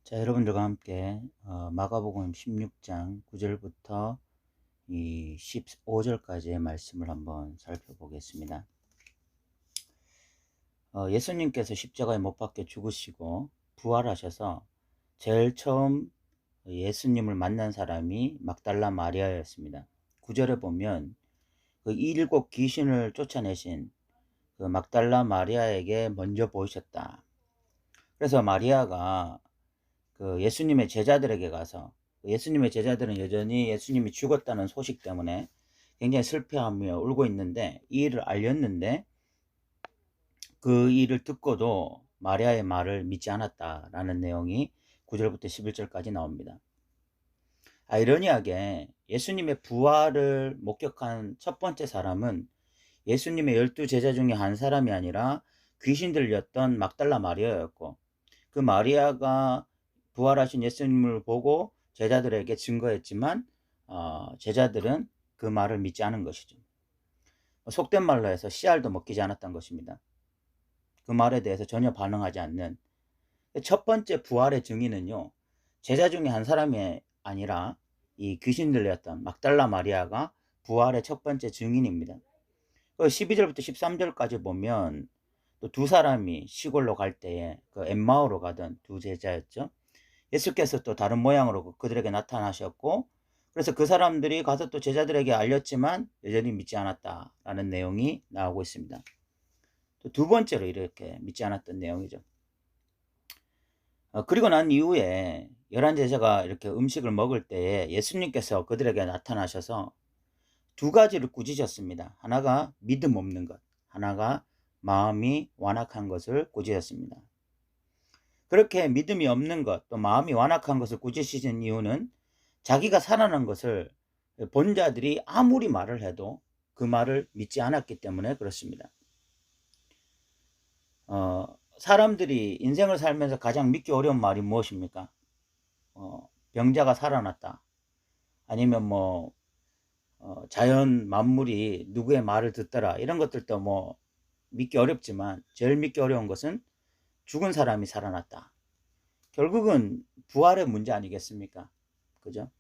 자, 여러분들과 함께 마가복음 16장 9절부터 이 15절까지의 말씀을 한번 살펴보겠습니다. 예수님께서 십자가에 못 박혀 죽으시고 부활하셔서 제일 처음 예수님을 만난 사람이 막달라 마리아였습니다. 9절에 보면 그 일곱 귀신을 쫓아내신 그 막달라 마리아에게 먼저 보이셨다. 그래서 마리아가 그 예수님의 제자들에게 가서, 예수님의 제자들은 여전히 예수님이 죽었다는 소식 때문에 굉장히 슬퍼하며 울고 있는데, 이 일을 알렸는데 그 일을 듣고도 마리아의 말을 믿지 않았다라는 내용이 9절부터 11절까지 나옵니다. 아이러니하게 예수님의 부활을 목격한 첫 번째 사람은 예수님의 12 제자 중에 한 사람이 아니라 귀신 들렸던 막달라 마리아였고, 그 마리아가 부활하신 예수님을 보고 제자들에게 증거했지만 제자들은 그 말을 믿지 않은 것이죠. 속된 말로 해서 씨알도 먹히지 않았던 것입니다. 그 말에 대해서 전혀 반응하지 않는 첫 번째 부활의 증인은요, 제자 중에 한 사람이 아니라 이 귀신 들렸던 막달라 마리아가 부활의 첫 번째 증인입니다. 12절부터 13절까지 보면 또 두 사람이 시골로 갈 때에 그 엠마오로 가던 두 제자였죠. 예수께서 또 다른 모양으로 그들에게 나타나셨고, 그래서 그 사람들이 가서 또 제자들에게 알렸지만 여전히 믿지 않았다라는 내용이 나오고 있습니다. 또 두 번째로 이렇게 믿지 않았던 내용이죠. 그리고 난 이후에 11 제자가 이렇게 음식을 먹을 때에 예수님께서 그들에게 나타나셔서 두 가지를 꾸짖으셨습니다. 하나가 믿음 없는 것, 하나가 마음이 완악한 것을 꾸짖었습니다. 그렇게 믿음이 없는 것, 또 마음이 완악한 것을 꾸짖으신 이유는 자기가 살아난 것을 본 자들이 아무리 말을 해도 그 말을 믿지 않았기 때문에 그렇습니다. 사람들이 인생을 살면서 가장 믿기 어려운 말이 무엇입니까? 병자가 살아났다. 아니면 자연 만물이 누구의 말을 듣더라. 이런 것들도 믿기 어렵지만 제일 믿기 어려운 것은 죽은 사람이 살아났다. 결국은 부활의 문제 아니겠습니까? 그죠?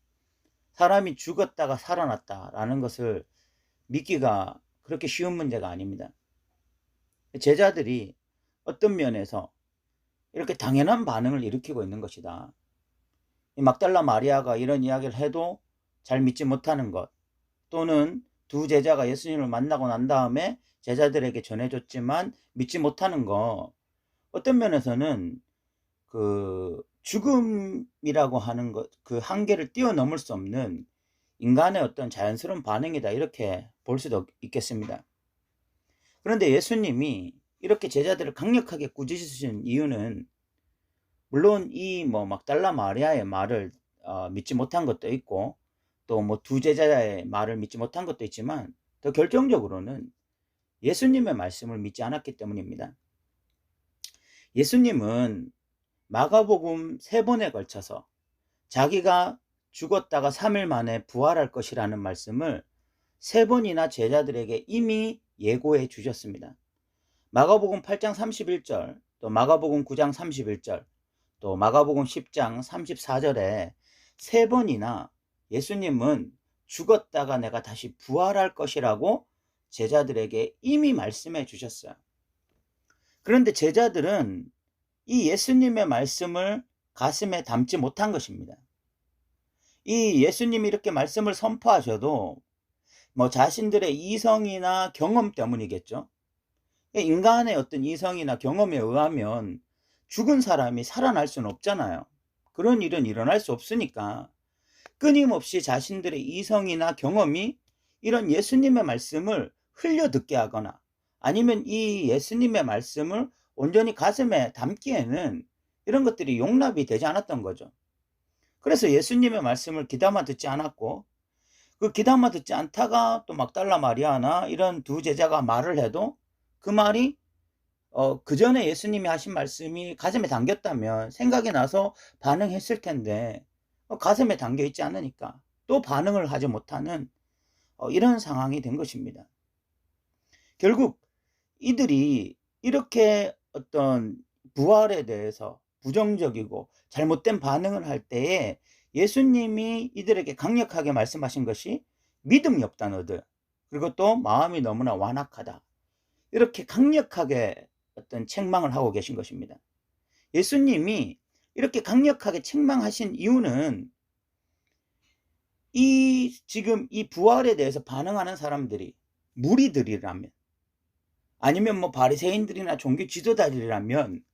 사람이 죽었다가 살아났다라는 것을 믿기가 그렇게 쉬운 문제가 아닙니다. 제자들이 어떤 면에서 이렇게 당연한 반응을 일으키고 있는 것이다. 이 막달라 마리아가 이런 이야기를 해도 잘 믿지 못하는 것, 또는 두 제자가 예수님을 만나고 난 다음에 제자들에게 전해줬지만 믿지 못하는 거, 어떤 면에서는 그 죽음이라고 하는 것, 그 한계를 뛰어넘을 수 없는 인간의 어떤 자연스러운 반응이다, 이렇게 볼 수도 있겠습니다. 그런데 예수님이 이렇게 제자들을 강력하게 꾸짖으신 이유는, 물론 이 막달라 마리아의 말을 믿지 못한 것도 있고, 또 두 제자의 말을 믿지 못한 것도 있지만, 더 결정적으로는 예수님의 말씀을 믿지 않았기 때문입니다. 예수님은 마가복음 3번에 걸쳐서 자기가 죽었다가 3일 만에 부활할 것이라는 말씀을 3번이나 제자들에게 이미 예고해 주셨습니다. 마가복음 8장 31절, 또 마가복음 9장 31절, 또 마가복음 10장 34절에 3번이나 예수님은 죽었다가 내가 다시 부활할 것이라고 제자들에게 이미 말씀해 주셨어요. 그런데 제자들은 이 예수님의 말씀을 가슴에 담지 못한 것입니다. 이 예수님이 이렇게 말씀을 선포하셔도 자신들의 이성이나 경험 때문이겠죠. 인간의 어떤 이성이나 경험에 의하면 죽은 사람이 살아날 수는 없잖아요. 그런 일은 일어날 수 없으니까 끊임없이 자신들의 이성이나 경험이 이런 예수님의 말씀을 흘려듣게 하거나, 아니면 이 예수님의 말씀을 온전히 가슴에 담기에는 이런 것들이 용납이 되지 않았던 거죠. 그래서 예수님의 말씀을 귀담아 듣지 않았고, 그 귀담아 듣지 않다가 또 막달라 마리아나 이런 두 제자가 말을 해도 그 말이 그 전에 예수님이 하신 말씀이 가슴에 담겼다면 생각이 나서 반응했을 텐데, 가슴에 담겨 있지 않으니까 또 반응을 하지 못하는 이런 상황이 된 것입니다. 결국 이들이 이렇게 어떤 부활에 대해서, 부정적이고 잘못된 반응을 할 때에 예수님이 이들에게 강력하게 말씀하신 것이 믿음이 없다 너들. 그리고 또 마음이 너무나 완악하다. 이렇게 강력하게 어떤 책망을 하고 계신 것입니다. 예수님이 이렇게 강력하게 책망하신 이유는 지금 이 부활에 대해서 반응하는 사람들이 무리들이라면, 아니면 뭐 바리새인들이나 종교 지도자들이라면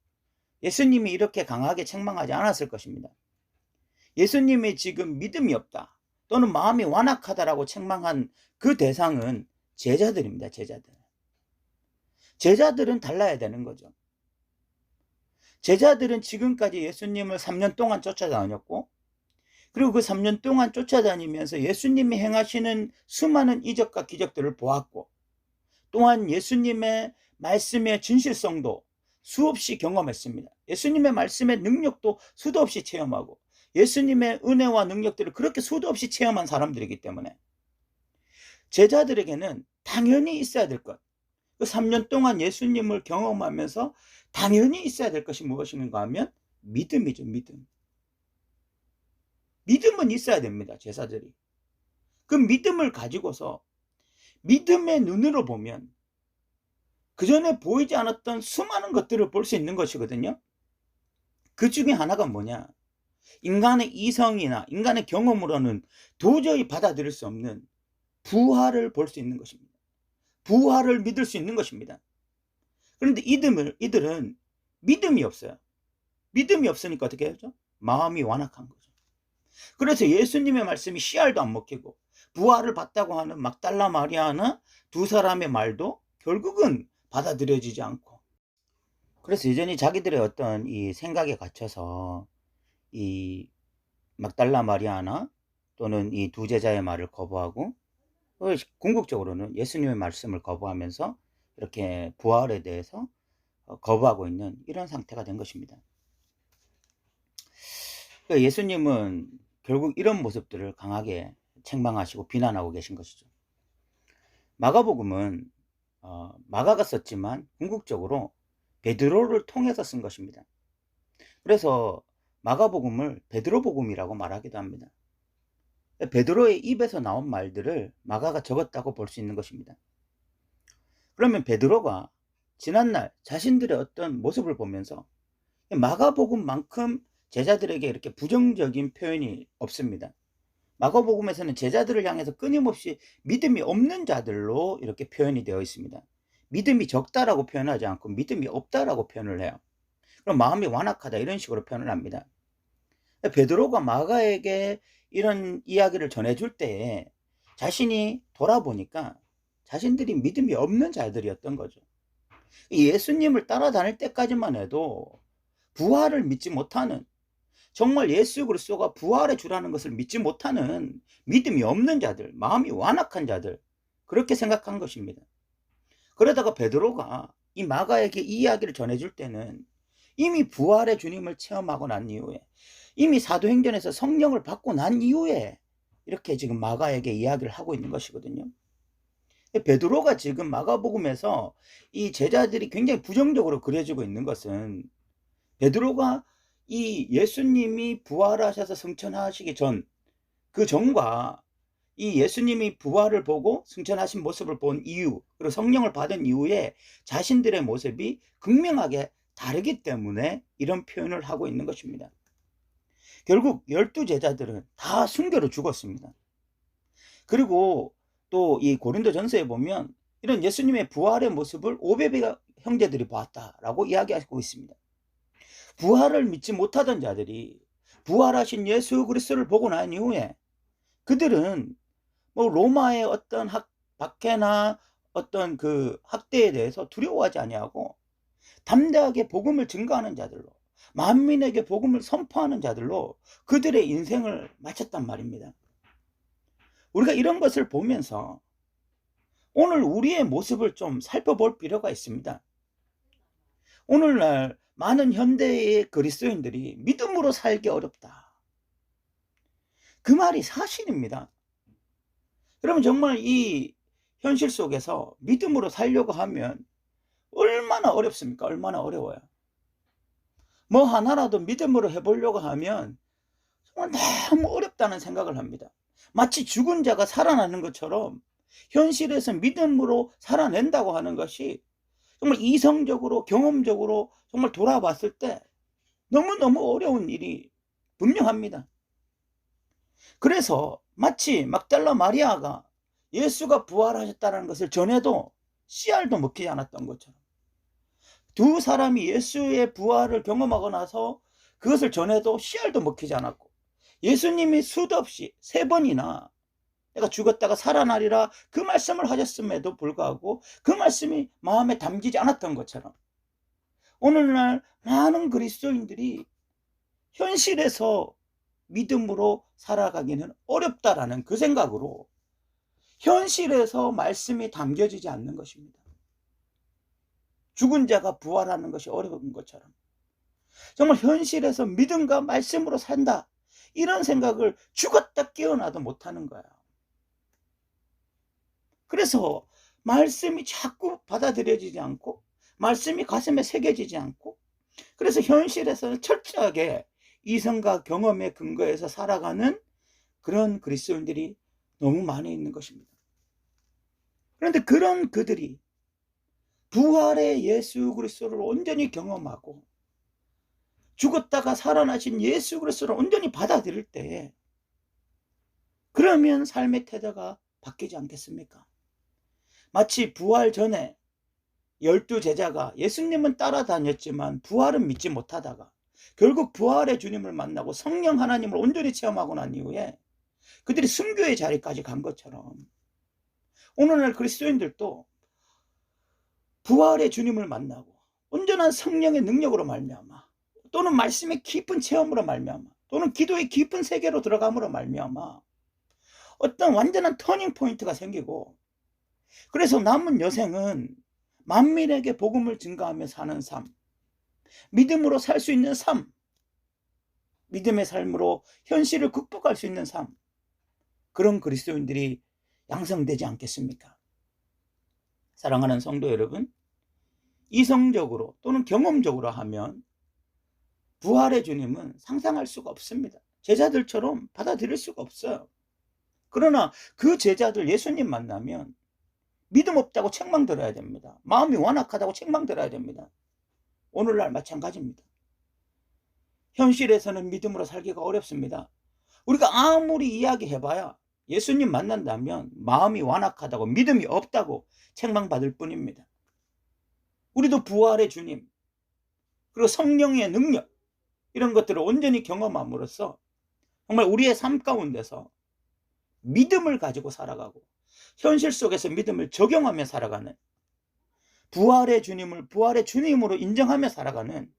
예수님이 이렇게 강하게 책망하지 않았을 것입니다. 예수님이 지금 믿음이 없다 또는 마음이 완악하다라고 책망한 그 대상은 제자들입니다. 제자들은 달라야 되는 거죠. 제자들은 지금까지 예수님을 3년 동안 쫓아다녔고, 그리고 그 3년 동안 쫓아다니면서 예수님이 행하시는 수많은 이적과 기적들을 보았고, 또한 예수님의 말씀의 진실성도 수없이 경험했습니다. 예수님의 말씀의 능력도 수도 없이 체험하고, 예수님의 은혜와 능력들을 그렇게 수도 없이 체험한 사람들이기 때문에 제자들에게는 당연히 있어야 될 것, 그 3년 동안 예수님을 경험하면서 당연히 있어야 될 것이 무엇인가 하면 믿음이죠. 믿음은 있어야 됩니다. 제자들이. 그 믿음을 가지고서 믿음의 눈으로 보면 그전에 보이지 않았던 수많은 것들을 볼 수 있는 것이거든요. 그 중에 하나가 뭐냐? 인간의 이성이나 인간의 경험으로는 도저히 받아들일 수 없는 부활을 볼 수 있는 것입니다. 부활을 믿을 수 있는 것입니다. 그런데 이들은 믿음이 없어요. 믿음이 없으니까 어떻게 하죠? 마음이 완악한 거죠. 그래서 예수님의 말씀이 씨알도 안 먹히고 부활을 봤다고 하는 막달라 마리아나 두 사람의 말도 결국은 받아들여지지 않고, 그래서 여전히 자기들의 어떤 이 생각에 갇혀서 이 막달라 마리아나 또는 이 두 제자의 말을 거부하고, 궁극적으로는 예수님의 말씀을 거부하면서 이렇게 부활에 대해서 거부하고 있는 이런 상태가 된 것입니다. 예수님은 결국 이런 모습들을 강하게 책망하시고 비난하고 계신 것이죠. 마가복음은 마가가 썼지만 궁극적으로 베드로를 통해서 쓴 것입니다. 그래서 마가복음을 베드로복음이라고 말하기도 합니다. 베드로의 입에서 나온 말들을 마가가 적었다고 볼 수 있는 것입니다. 그러면 베드로가 지난날 자신들의 어떤 모습을 보면서 마가복음만큼 제자들에게 이렇게 부정적인 표현이 없습니다. 마가복음에서는 제자들을 향해서 끊임없이 믿음이 없는 자들로 이렇게 표현이 되어 있습니다. 믿음이 적다라고 표현하지 않고 믿음이 없다라고 표현을 해요. 그럼 마음이 완악하다 이런 식으로 표현을 합니다. 베드로가 마가에게 이런 이야기를 전해줄 때에 자신이 돌아보니까 자신들이 믿음이 없는 자들이었던 거죠. 예수님을 따라다닐 때까지만 해도 부활을 믿지 못하는, 정말 예수 그리스도가 부활의 주라는 것을 믿지 못하는 믿음이 없는 자들, 마음이 완악한 자들, 그렇게 생각한 것입니다. 그러다가 베드로가 이 마가에게 이 이야기를 전해줄 때는 이미 부활의 주님을 체험하고 난 이후에, 이미 사도행전에서 성령을 받고 난 이후에 이렇게 지금 마가에게 이야기를 하고 있는 것이거든요. 베드로가 지금 마가복음에서 이 제자들이 굉장히 부정적으로 그려지고 있는 것은, 베드로가 이 예수님이 부활하셔서 승천하시기 전, 그 전과 이 예수님이 부활을 보고 승천하신 모습을 본 이유, 그리고 성령을 받은 이후에 자신들의 모습이 극명하게 다르기 때문에 이런 표현을 하고 있는 것입니다. 결국 12제자들은 다 순교로 죽었습니다. 그리고 또 이 고린도전서에 보면 이런 예수님의 부활의 모습을 500의 형제들이 보았다라고 이야기하고 있습니다. 부활을 믿지 못하던 자들이 부활하신 예수 그리스도를 보고 난 이후에 그들은 뭐 로마의 어떤 박해나 어떤 그 학대에 대해서 두려워하지 아니하고 담대하게 복음을 증거하는 자들로, 만민에게 복음을 선포하는 자들로 그들의 인생을 마쳤단 말입니다. 우리가 이런 것을 보면서 오늘 우리의 모습을 좀 살펴볼 필요가 있습니다. 오늘날 많은 현대의 그리스도인들이 믿음으로 살기 어렵다, 그 말이 사실입니다. 여러분, 정말 이 현실 속에서 믿음으로 살려고 하면 얼마나 어렵습니까? 얼마나 어려워요. 뭐 하나라도 믿음으로 해보려고 하면 정말 너무 어렵다는 생각을 합니다. 마치 죽은 자가 살아나는 것처럼 현실에서 믿음으로 살아낸다고 하는 것이 정말 이성적으로 경험적으로 정말 돌아봤을 때 너무너무 어려운 일이 분명합니다. 그래서 마치 막달라 마리아가 예수가 부활하셨다는 것을 전해도 씨알도 먹히지 않았던 것처럼, 두 사람이 예수의 부활을 경험하고 나서 그것을 전해도 씨알도 먹히지 않았고, 예수님이 수도 없이 3번이나 내가 죽었다가 살아나리라 그 말씀을 하셨음에도 불구하고 그 말씀이 마음에 담기지 않았던 것처럼, 오늘날 많은 그리스도인들이 현실에서 믿음으로 살아가기는 어렵다라는 그 생각으로 현실에서 말씀이 담겨지지 않는 것입니다. 죽은 자가 부활하는 것이 어려운 것처럼 정말 현실에서 믿음과 말씀으로 산다, 이런 생각을 죽었다 깨어나도 못하는 거야. 그래서 말씀이 자꾸 받아들여지지 않고 말씀이 가슴에 새겨지지 않고, 그래서 현실에서는 철저하게 이성과 경험에 근거해서 살아가는 그런 그리스도인들이 너무 많이 있는 것입니다. 그런데 그런 그들이 부활의 예수 그리스도를 온전히 경험하고 죽었다가 살아나신 예수 그리스도를 온전히 받아들일 때, 그러면 삶의 태도가 바뀌지 않겠습니까? 마치 부활 전에 12제자가 예수님은 따라다녔지만 부활은 믿지 못하다가 결국 부활의 주님을 만나고 성령 하나님을 온전히 체험하고 난 이후에 그들이 순교의 자리까지 간 것처럼, 오늘날 그리스도인들도 부활의 주님을 만나고 온전한 성령의 능력으로 말미암아, 또는 말씀의 깊은 체험으로 말미암아, 또는 기도의 깊은 세계로 들어감으로 말미암아 어떤 완전한 터닝 포인트가 생기고, 그래서 남은 여생은 만민에게 복음을 증거하며 사는 삶, 믿음으로 살 수 있는 삶, 믿음의 삶으로 현실을 극복할 수 있는 삶, 그런 그리스도인들이 양성되지 않겠습니까? 사랑하는 성도 여러분, 이성적으로 또는 경험적으로 하면 부활의 주님은 상상할 수가 없습니다. 제자들처럼 받아들일 수가 없어요. 그러나 그 제자들 예수님 만나면 믿음 없다고 책망들어야 됩니다. 마음이 완악하다고 책망들어야 됩니다. 오늘날 마찬가지입니다. 현실에서는 믿음으로 살기가 어렵습니다. 우리가 아무리 이야기해봐야 예수님 만난다면 마음이 완악하다고, 믿음이 없다고 책망받을 뿐입니다. 우리도 부활의 주님, 그리고 성령의 능력, 이런 것들을 온전히 경험함으로써 정말 우리의 삶 가운데서 믿음을 가지고 살아가고 현실 속에서 믿음을 적용하며 살아가는, 부활의 주님을 부활의 주님으로 인정하며 살아가는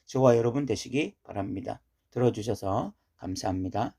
저와 여러분 되시기 바랍니다. 들어주셔서 감사합니다.